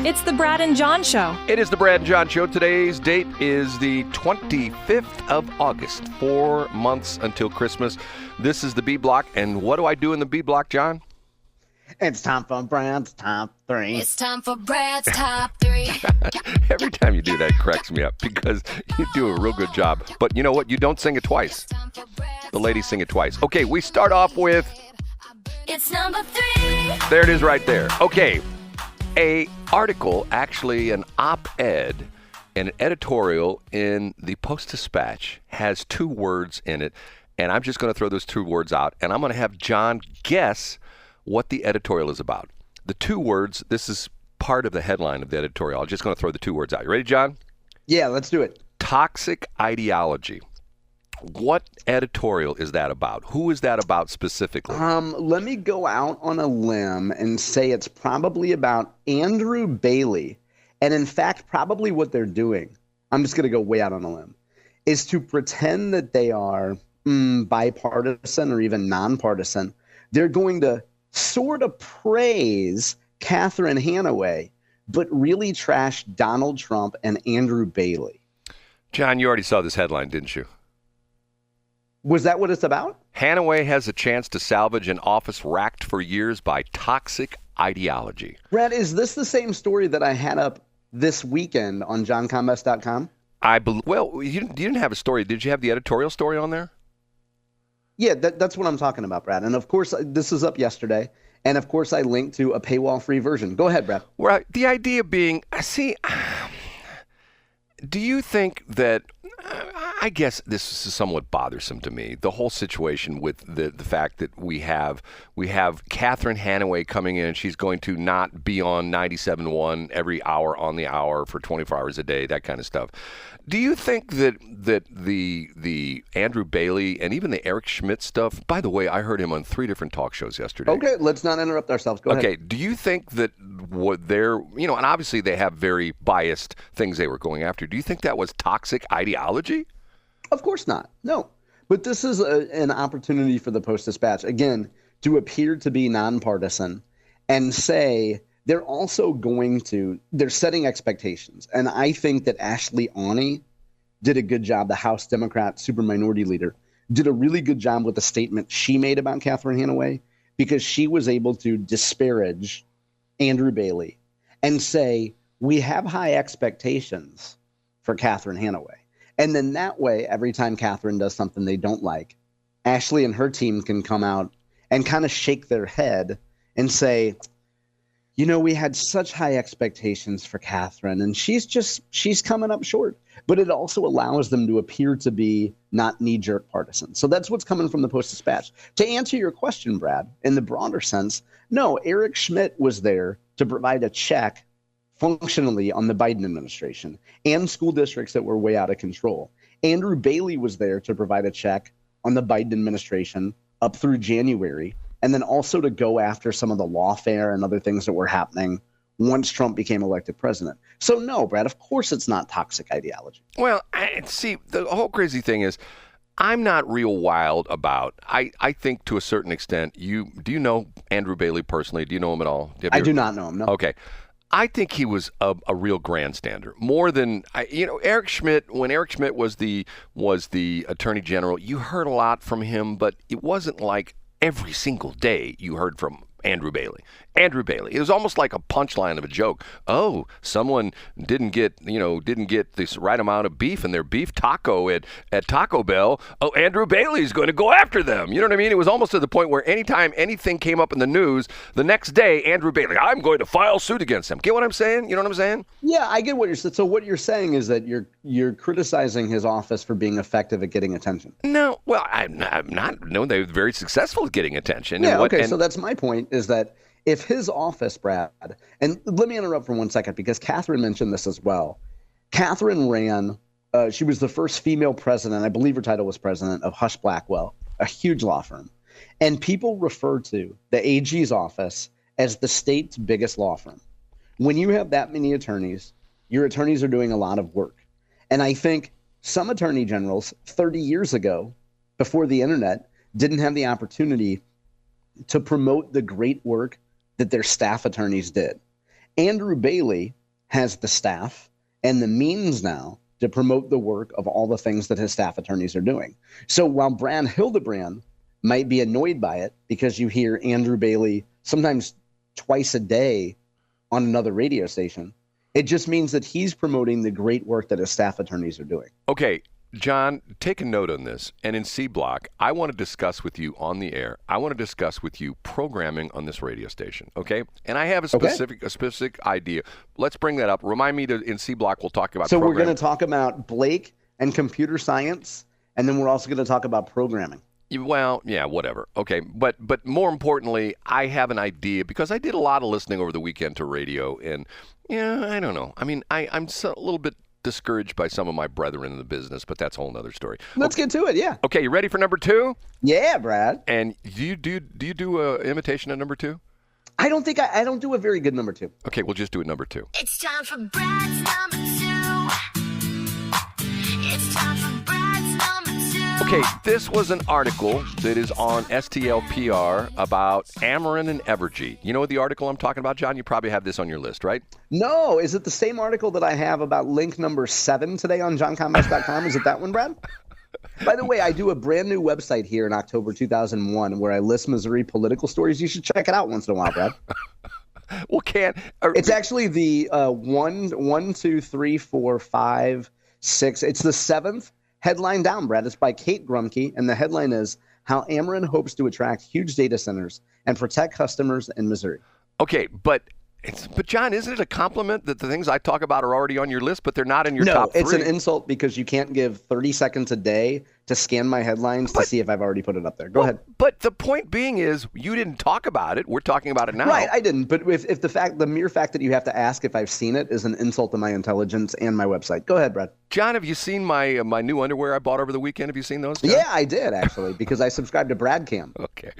It's the Brad and John Show. It is the Brad and John Show. Today's date is the 25th of August. 4 months until Christmas. This is the B Block. And what do I do in the B Block, John? It's time for Brad's Top 3. It's time for Brad's Top 3. Every time you do that, it cracks me up because you do a real good job. But you know what? You don't sing it twice. The ladies sing it twice. Okay, we start off with... It's number 3. There it is right there. Okay, a article, actually an op-ed, an editorial in the Post-Dispatch has 2 words in it. And I'm just going to throw those 2 words out. And I'm going to have John guess what the editorial is about. The 2 words, this is part of the headline of the editorial. I'm just going to throw the 2 words out. You ready, John? Yeah, let's do it. Toxic ideology. What editorial is that about? Who is that about specifically? Let me go out on a limb and say it's probably about Andrew Bailey. And in fact, probably what they're doing, I'm just going to go way out on a limb, is to pretend that they are bipartisan or even nonpartisan. They're going to sort of praise Catherine Hanaway, but really trash Donald Trump and Andrew Bailey. John, you already saw this headline, didn't you? Was that what it's about? Hanaway has a chance to salvage an office racked for years by toxic ideology. Brad, is this the same story that I had up this weekend on johncombest.com? Well, you didn't have a story. Did you have the editorial story on there? Yeah, that's what I'm talking about, Brad. And of course, this is up yesterday. And of course, I linked to a paywall-free version. Go ahead, Brad. Well, the idea being, do you think that, I guess this is somewhat bothersome to me, the whole situation with the fact that we have Catherine Hanaway coming in. She's going to not be on 97.1 every hour on the hour for 24 hours a day, that kind of stuff. Do you think that the Andrew Bailey and even the Eric Schmitt stuff, by the way, I heard him on 3 different talk shows yesterday. Okay, let's not interrupt ourselves. Go ahead. Okay, do you think that what they're, and obviously they have very biased things they were going after. Do you think that was toxic ideology? Of course not. No. But this is an opportunity for the Post-Dispatch, again, to appear to be nonpartisan and say they're setting expectations. And I think that Ashley Aune did a good job, the House Democrat Superminority Leader, did a really good job with the statement she made about Catherine Hanaway, because she was able to disparage Andrew Bailey and say, we have high expectations for Catherine Hanaway. And then that way, every time Catherine does something they don't like, Ashley and her team can come out and kind of shake their head and say, we had such high expectations for Catherine, and she's coming up short. But it also allows them to appear to be not knee-jerk partisans. So that's what's coming from the Post-Dispatch. To answer your question, Brad, in the broader sense, no, Eric Schmitt was there to provide a check functionally on the Biden administration and school districts that were way out of control. Andrew Bailey was there to provide a check on the Biden administration up through January, and then also to go after some of the lawfare and other things that were happening once Trump became elected president. So no, Brad, of course it's not toxic ideology. Well, see, the whole crazy thing is, I'm not real wild about, I think to a certain extent, do you know Andrew Bailey personally? Do you know him at all? I do not know him, no. Okay. I think he was a real grandstander, more than Eric Schmitt. When Eric Schmitt was the attorney general, you heard a lot from him, but it wasn't like every single day you heard from Andrew Bailey. It was almost like a punchline of a joke. Oh, someone didn't get this right amount of beef in their beef taco at Taco Bell. Oh, Andrew Bailey's going to go after them. You know what I mean? It was almost to the point where anytime anything came up in the news, the next day, Andrew Bailey, I'm going to file suit against him. Get what I'm saying? You know what I'm saying? Yeah, I get what you're saying. So what you're saying is that you're criticizing his office for being effective at getting attention. No, well, I'm not. No, they were very successful at getting attention. Yeah, so that's my point, is that if his office, Brad, and let me interrupt for 1 second because Catherine mentioned this as well. Catherine ran, she was the first female president, I believe her title was president, of Hush Blackwell, a huge law firm. And people refer to the AG's office as the state's biggest law firm. When you have that many attorneys, your attorneys are doing a lot of work. And I think some attorney generals 30 years ago, before the internet, didn't have the opportunity to promote the great work that their staff attorneys did. Andrew Bailey has the staff and the means now to promote the work of all the things that his staff attorneys are doing. So while Brad Hildebrand might be annoyed by it because you hear Andrew Bailey sometimes twice a day on another radio station, it just means that he's promoting the great work that his staff attorneys are doing. Okay, John, take a note on this. And in C Block, I want to discuss with you on the air. I want to discuss with you programming on this radio station, okay? And I have a specific idea. Let's bring that up. Remind me to in C Block we'll talk about. So programming. We're going to talk about Blake and computer science, and then we're also going to talk about programming. Well, yeah, whatever. Okay, but more importantly, I have an idea because I did a lot of listening over the weekend to radio, and yeah, I don't know. I mean, I'm a little bit discouraged by some of my brethren in the business, but that's a whole nother story. Let's get to it. Yeah. Okay, you ready for number 2? Yeah, Brad. And do you do a imitation of number 2? I don't think I don't do a very good number 2. Okay, we'll just do it number 2. It's time for Brad's number 2. It's time for Brad's number 2. Okay, this was an article that is on STLPR about Ameren and Evergy. You know what the article I'm talking about, John? You probably have this on your list, right? No, is it the same article that I have about link number 7 today on johncombest.com? Is it that one, Brad? By the way, I do a brand new website here in October 2001 where I list Missouri political stories. You should check it out once in a while, Brad. Well, it's actually the 1, 2, 3, 4, 5, 6. It's the 7th headline down, Brad. It's by Kate Grumke, and the headline is How Ameren Hopes to Attract Huge Data Centers and Protect Customers in Missouri. Okay, but John, isn't it a compliment that the things I talk about are already on your list, but they're not in your top 3? No, it's an insult because you can't give 30 seconds a day to scan my headlines to see if I've already put it up there. Go ahead. But the point being is you didn't talk about it. We're talking about it now. Right, I didn't. But if the mere fact that you have to ask if I've seen it is an insult to my intelligence and my website. Go ahead, Brad. John, have you seen my new underwear I bought over the weekend? Have you seen those, John? Yeah, I did, actually, because I subscribed to BradCam. Okay.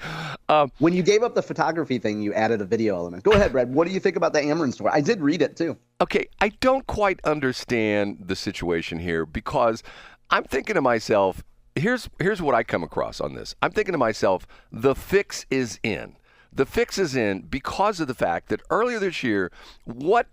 When you gave up the photography thing, you added a video element. Go ahead, Brad. What do you think about the Ameren story? I did read it, too. Okay, I don't quite understand the situation here because I'm thinking to myself, here's what I come across on this. I'm thinking to myself, the fix is in. The fix is in because of the fact that earlier this year,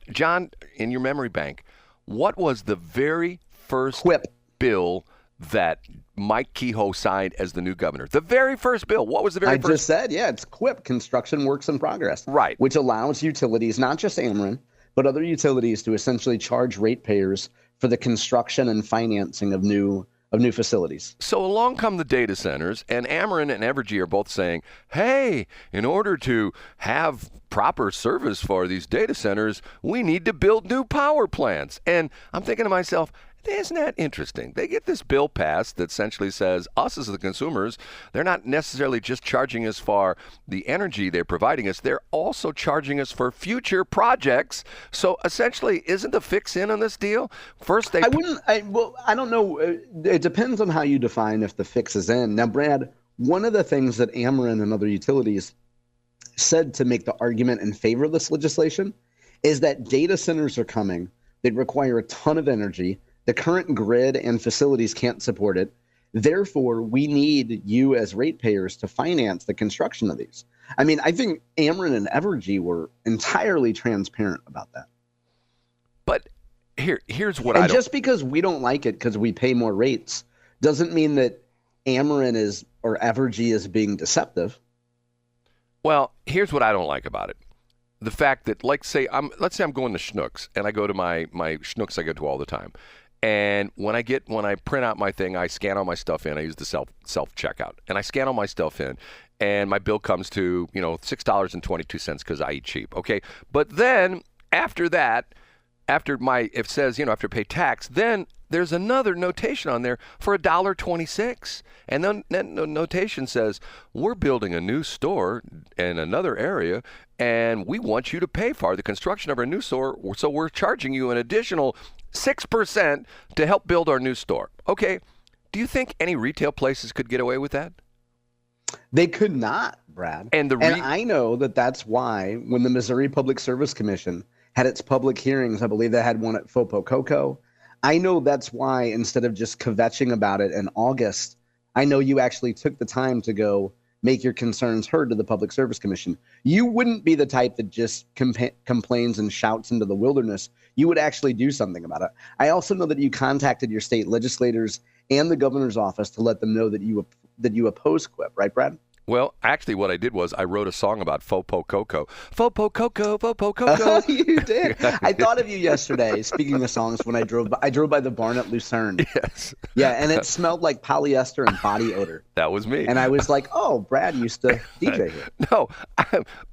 John, in your memory bank, what was the very first CWIP bill that Mike Kehoe signed as the new governor? The very first bill. What was the very first? I just said, yeah, it's CWIP, Construction Works in Progress. Right. Which allows utilities, not just Ameren, but other utilities to essentially charge ratepayers for the construction and financing of new facilities. So along come the data centers, and Ameren and Evergy are both saying, hey, in order to have proper service for these data centers, we need to build new power plants. And I'm thinking to myself, isn't that interesting? They get this bill passed that essentially says us as the consumers, they're not necessarily just charging us for the energy they're providing us, they're also charging us for future projects. So essentially, isn't the fix in on this deal? First, I don't know. It depends on how you define if the fix is in. Now, Brad, one of the things that Ameren and other utilities said to make the argument in favor of this legislation is that data centers are coming. They require a ton of energy. The current grid and facilities can't support it. Therefore, we need you as ratepayers to finance the construction of these. I mean, I think Ameren and Evergy were entirely transparent about that. But here's what and just because we don't like it because we pay more rates doesn't mean that Ameren or Evergy is being deceptive. Well, here's what I don't like about it. The fact that, let's say I'm going to Schnucks, and I go to my Schnucks I go to all the time. And when I print out my thing, I scan all my stuff in. I use the self checkout, and I scan all my stuff in, and my bill comes to $6.22 because I eat cheap. Okay, but then after that, after pay tax, then there's another notation on there for $1.26, and then that notation says we're building a new store in another area, and we want you to pay for the construction of our new store, so we're charging you an additional 6% to help build our new store. Okay, do you think any retail places could get away with that? They could not, Brad. And I know that's why when the Missouri Public Service Commission had its public hearings, I believe they had one at Fopo Coco. I know that's why instead of just kvetching about it in August, I know you actually took the time to go make your concerns heard to the Public Service Commission. You wouldn't be the type that just complains and shouts into the wilderness. You would actually do something about it. I also know that you contacted your state legislators and the governor's office to let them know that you oppose QUIP, right, Brad? Well, actually, what I did was I wrote a song about Fopo Coco. Fopo Coco, Fopo Coco. You did. I thought of you yesterday, speaking of songs, when I drove by the barn at Lucerne. Yes. Yeah, and it smelled like polyester and body odor. That was me. And I was like, oh, Brad used to DJ here. No,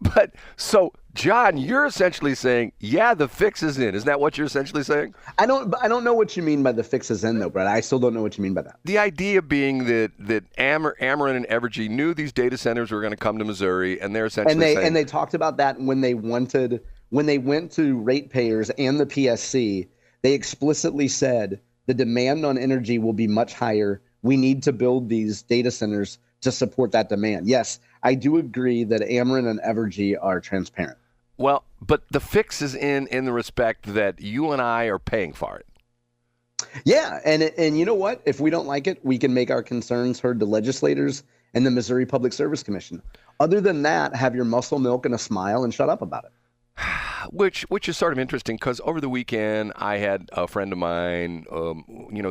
but so, John, you're essentially saying, yeah, the fix is in. Isn't that what you're essentially saying? I don't know what you mean by the fix is in, though, Brad. I still don't know what you mean by that. The idea being that Ameren and Evergy knew these data centers were going to come to Missouri, and they're essentially saying, and they talked about that when they went to ratepayers and the PSC. They explicitly said the demand on energy will be much higher. We need to build these data centers to support that demand. Yes, I do agree that Ameren and Evergy are transparent. Well, but the fix is in the respect that you and I are paying for it. Yeah, and you know what? If we don't like it, we can make our concerns heard to legislators and the Missouri Public Service Commission. Other than that, have your muscle milk and a smile and shut up about it. Which is sort of interesting because over the weekend I had a friend of mine,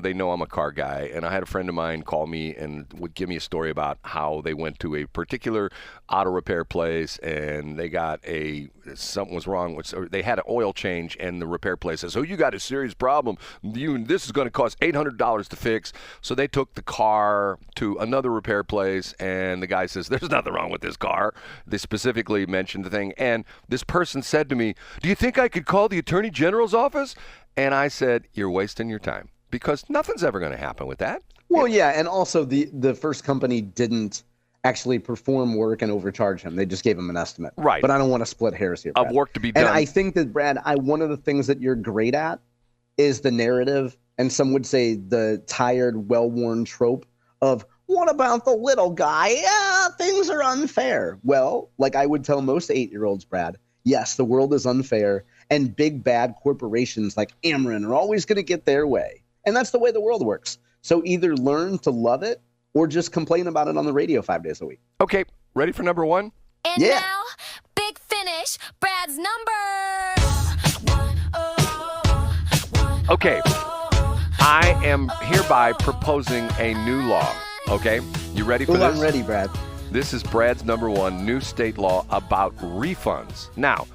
they know I'm a car guy, and I had a friend of mine call me and would give me a story about how they went to a particular auto repair place and they got something was wrong. They had an oil change and the repair place says, "Oh, you got a serious problem. This is going to cost $800 to fix." So they took the car to another repair place and the guy says, "There's nothing wrong with this car." They specifically mentioned the thing, and this person said to me, "Do you think I could call the Attorney General's office?" And I said, "You're wasting your time because nothing's ever going to happen with that." Well, yeah, and also the first company didn't actually perform work and overcharge him. They just gave him an estimate. Right. But I don't want to split hairs here, Brad. Of work to be done. And I think that, Brad, one of the things that you're great at is the narrative, and some would say the tired, well-worn trope of, what about the little guy? Yeah, things are unfair. Well, like I would tell most 8-year-olds, Brad, yes, the world is unfair, and big bad corporations like Ameren are always going to get their way. And that's the way the world works. So either learn to love it or just complain about it on the radio 5 days a week. Okay, ready for number one? And Yeah. now, big finish, Brad's number. Okay, I am hereby proposing a new law. Okay, you ready for Ooh, this? I'm ready, Brad. This is Brad's number one new state law about refunds. Now,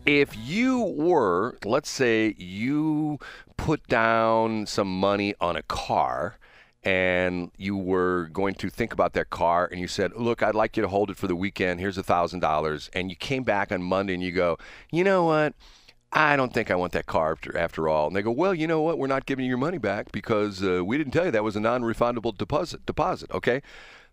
if you were, let's say you put down some money on a car and you were going to think about that car and you said, "Look, I'd like you to hold it for the weekend. Here's $1,000. And you came back on Monday and you go, "You know what? I don't think I want that car after all." And they go, "Well, you know what? We're not giving you your money back because we didn't tell you that was a non-refundable deposit, okay?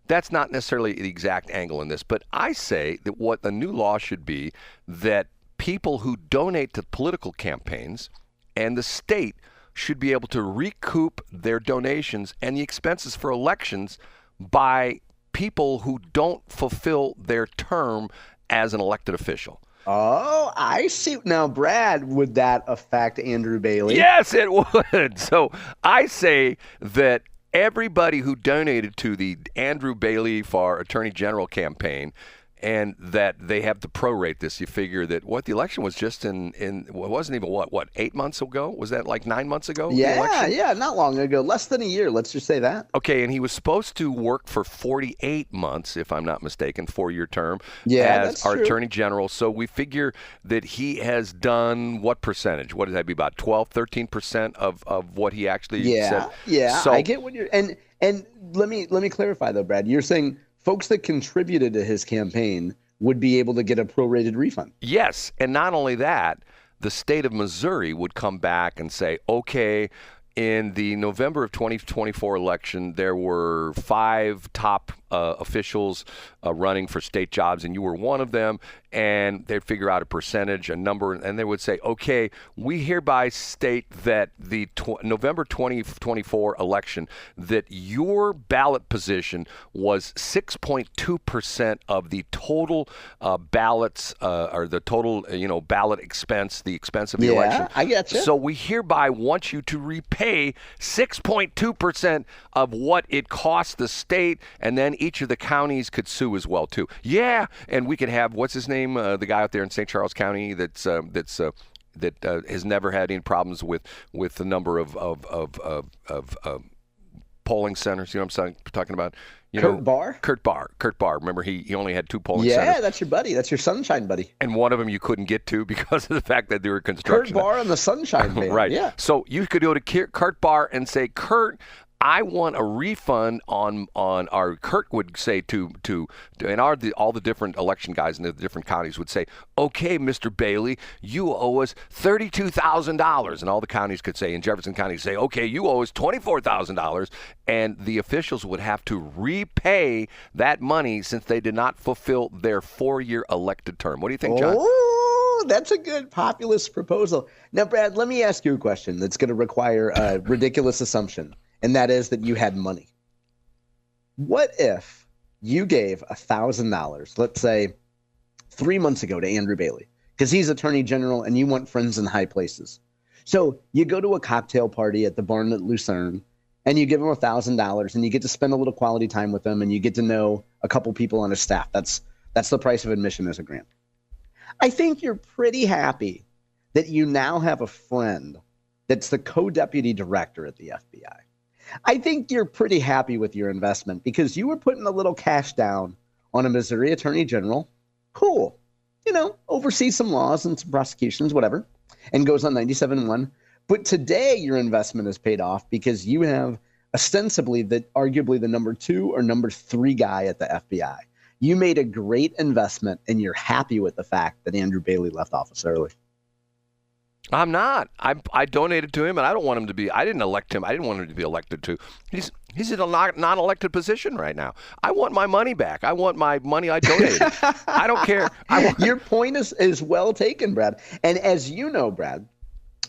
That's not necessarily the exact angle in this, but I say that what the new law should be that people who donate to political campaigns and the state should be able to recoup their donations and the expenses for elections by people who don't fulfill their term as an elected official. Oh, I see. Now, Brad, would that affect Andrew Bailey? Yes, it would. So I say that everybody who donated to the Andrew Bailey for Attorney General campaign and that they have to prorate this. You figure that the election was just in it wasn't even what 8 months ago? Was that like 9 months ago? Yeah, not long ago. Less than a year. Let's just say that. Okay, and he was supposed to work for 48 months, if I'm not mistaken, 4-year term Yeah, as that's our true. Attorney General. So we figure that he has done what percentage? What does that be, about 12, 13% of what he actually said? Yeah, So, I get what you're and let me clarify though, Brad. You're saying folks that contributed to his campaign would be able to get a prorated refund. yes, and not only that, the state of Missouri would come back and say, okay, in the November of 2024 election, there were 5 top officials running for state jobs, and you were one of them, and they'd figure out a percentage, a number, and they would say, okay, we hereby state that the November 2024 election, that your ballot position was 6.2% of the total ballots, or the total, ballot expense, the expense of the election. I get you. So we hereby want you to repay 6.2% of what it costs the state, and then each of the counties could sue as well too. Yeah, and we could have what's his name, the guy out there in St. Charles County that has never had any problems with the number of polling centers. You know what I'm talking about? Kurt Barr? Kurt Barr. Remember, he only had 2 polling centers. Yeah, that's your buddy. That's your sunshine buddy. And one of them you couldn't get to because of the fact that they were construction. Kurt Barr and the Sunshine Band. Right. Yeah. So you could go to Kurt Barr and say, Kurt, I want a refund on our. Kurt would say and all the different election guys in the different counties would say, okay, Mr. Bailey, you owe us $32,000, and all the counties could say, in Jefferson County, say, okay, you owe us $24,000, and the officials would have to repay that money since they did not fulfill their 4-year elected term. What do you think, John? Oh, that's a good populist proposal. Now, Brad, let me ask you a question that's going to require a ridiculous assumption. And that is that you had money. What if you gave $1,000, let's say 3 months ago, to Andrew Bailey, because he's attorney general and you want friends in high places. So you go to a cocktail party at the Barn at Lucerne and you give him $1,000 and you get to spend a little quality time with him and you get to know a couple people on his staff. That's the price of admission as a grant. I think you're pretty happy that you now have a friend that's the co-deputy director at the FBI. I think you're pretty happy with your investment because you were putting a little cash down on a Missouri attorney general. Cool. Oversees some laws and some prosecutions, whatever, and goes on 97.1. But today your investment is paid off because you have ostensibly arguably the number 2 or number 3 guy at the FBI. You made a great investment and you're happy with the fact that Andrew Bailey left office early. I'm not. I donated to him, and I don't want him to be. I didn't elect him. I didn't want him to be elected to. He's in a non-elected position right now. I want my money back. I want my money I donated. I don't care. Your point is well taken, Brad. And as you know, Brad,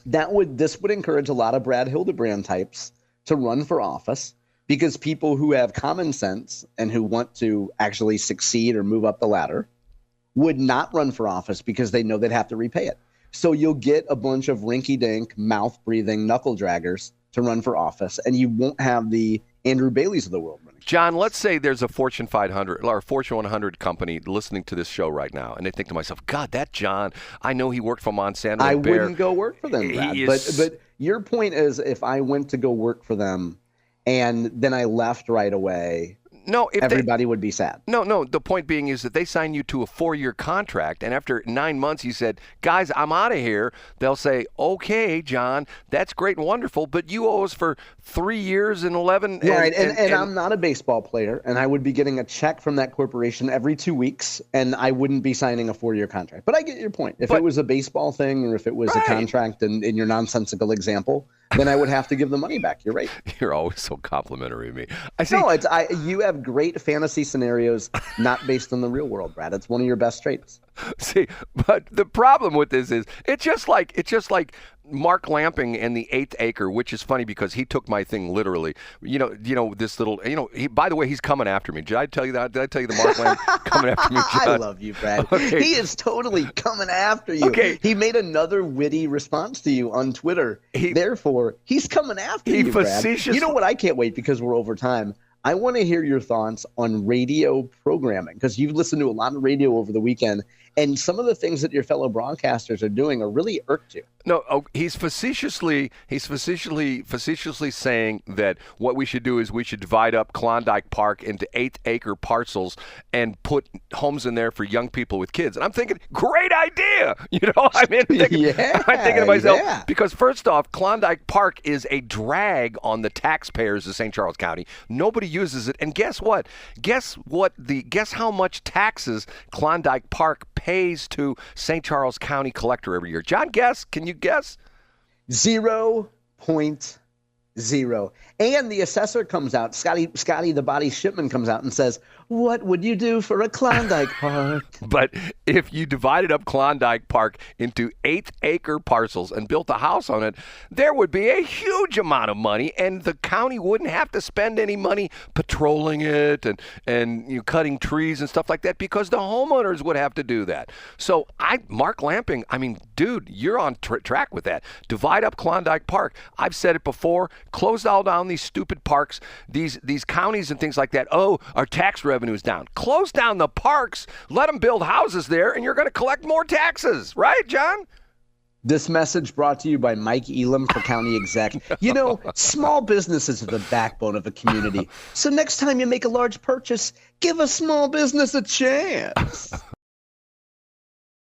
this would encourage a lot of Brad Hildebrand types to run for office because people who have common sense and who want to actually succeed or move up the ladder would not run for office because they know they'd have to repay it. So you'll get a bunch of rinky-dink, mouth-breathing knuckle draggers to run for office, and you won't have the Andrew Baileys of the world running. John, let's say there's a Fortune 500 or Fortune 100 company listening to this show right now, and they think to myself, God, that John, I know he worked for Monsanto. I wouldn't go work for them, Brad. But your point is if I went to go work for them and then I left right away, no, everybody would be sad. No. The point being is that they sign you to a 4-year contract, and after 9 months, you said, "Guys, I'm out of here." They'll say, "Okay, John, that's great and wonderful, but you owe us for 3 years and 11." Right, and I'm not a baseball player, and I would be getting a check from that corporation every 2 weeks, and I wouldn't be signing a 4-year contract. But I get your point. If it was a baseball thing, or if it was a contract, in your nonsensical example, then I would have to give the money back. You're right. You're always so complimentary of me. I see. No, you have great fantasy scenarios not based on the real world, Brad. It's one of your best traits. See, but the problem with this is it's just like Mark Lamping and the 8th Acre, which is funny because he took my thing literally. You know this little. By the way, he's coming after me. Did I tell you that? Did I tell you the Mark Lamping coming after me, John? I love you, Brad. Okay. He is totally coming after you. Okay. He made another witty response to you on Twitter. Therefore, he's coming after you, Brad. You know what? I can't wait because we're over time. I want to hear your thoughts on radio programming because you've listened to a lot of radio over the weekend, and some of the things that your fellow broadcasters are doing are really irked you. No, he's facetiously saying that what we should do is we should divide up Klondike Park into 8th acre parcels and put homes in there for young people with kids. And I'm thinking, great idea. I'm thinking to myself, because first off, Klondike Park is a drag on the taxpayers of St. Charles County. Nobody uses it. And guess what? Guess how much taxes Klondike Park pays to St. Charles County collector every year? John, guess. Can you guess? 0.0. And the assessor comes out, Scotty the body shipman comes out and says, What would you do for a Klondike Park? But if you divided up Klondike Park into 8-acre parcels and built a house on it, there would be a huge amount of money, and the county wouldn't have to spend any money patrolling it and cutting trees and stuff like that, because the homeowners would have to do that. So Mark Lamping, I mean, dude, you're on track with that. Divide up Klondike Park. I've said it before. Close all down these stupid parks, these counties and things like that. Oh, our tax revenue is down. Close down the parks. Let them build houses there, and you're going to collect more taxes. Right, John? This message brought to you by Mike Elam for County Exec. You know, small businesses are the backbone of a community. So next time you make a large purchase, give a small business a chance.